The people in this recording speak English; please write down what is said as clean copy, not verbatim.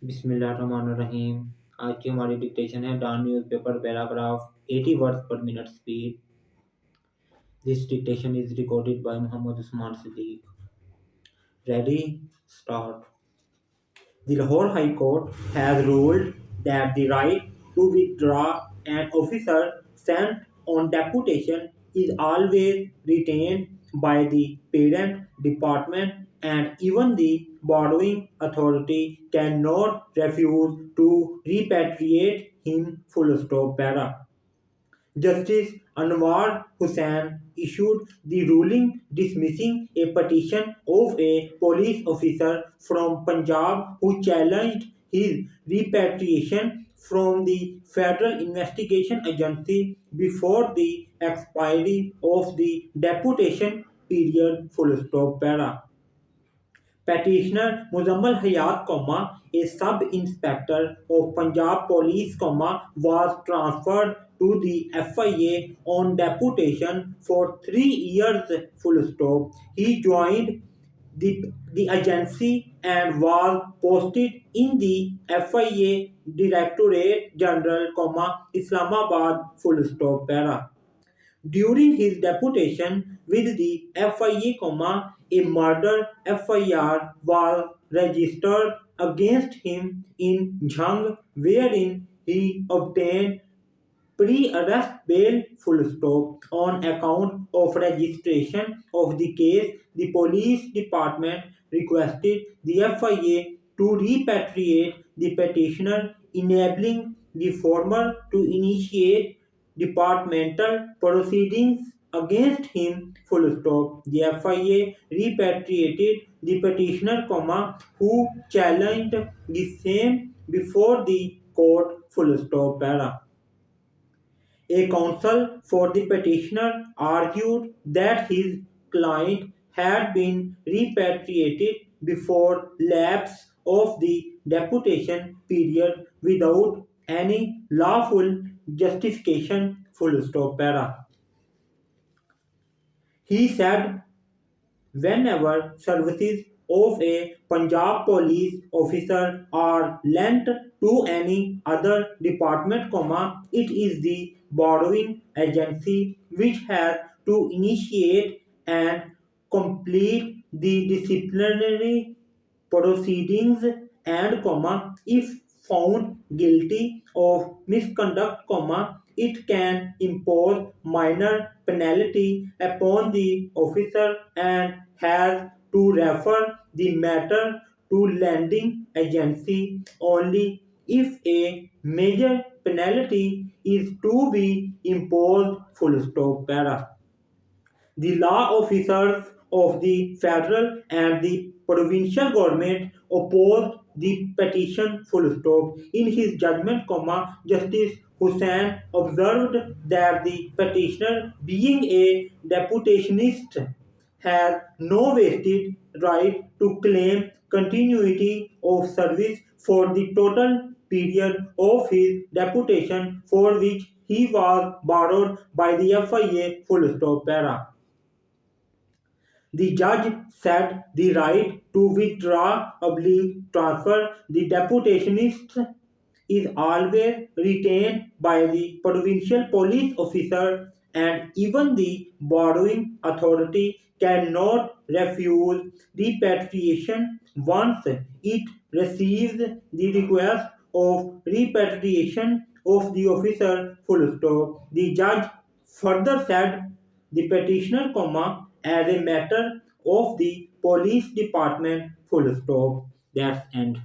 बिस्मिल्लाहिर्रहमानिर्रहीम। आज की हमारी डिक्टेशन है Dawn newspaper paragraph 80 words per minute speed. This dictation is recorded by Mohammad Usman Siddiq. Ready, start. The Lahore High Court has ruled that the right to withdraw an officer sent on deputation is always retained by the parent department, and even the borrowing authority cannot refuse to repatriate him. Full stop. Para. Justice Anwar Hussain issued the ruling dismissing a petition of a police officer from Punjab who challenged his repatriation from the Federal Investigation Agency before the expiry of the deputation period. Full stop. Para. Petitioner Muzammal Hayat, a sub-inspector of Punjab Police, was transferred to the FIA on deputation for 3 years. Full stop. He joined the agency and was posted in the FIA Directorate General, Islamabad. Full stop. Para. During his deputation with the FIA, a murder FIR was registered against him in Jhang, wherein he obtained pre-arrest bail. Full stop. On account of registration of the case, the police department requested the FIA to repatriate the petitioner, enabling the former to initiate departmental proceedings against him. Full stop. The FIA repatriated the petitioner, who challenged the same before the court. Full stop. Para. A counsel for the petitioner argued that his client had been repatriated before lapse of the deputation period without any lawful justification. Full stop. Para. He said whenever services of a Punjab police officer are lent to any other department, it is the borrowing agency which has to initiate and complete the disciplinary proceedings, and, if found guilty of misconduct, it can impose minor penalty upon the officer and has to refer the matter to lending agency only if a major penalty is to be imposed. Full stop. Para. The law officers of the federal and the provincial government opposed the petition. Full stop. In his judgment, Justice Hussain observed that the petitioner, being a deputationist, has no vested right to claim continuity of service for the total period of his deputation for which he was borrowed by the FIA. Full stop. Para. The judge said the right to withdraw transfer the deputationist is always retained by the provincial police officer, and even the borrowing authority cannot refuse repatriation once it receives the request of repatriation of the officer. Full stop. The judge further said the petitioner, as a matter of the police department. Full stop. That's end.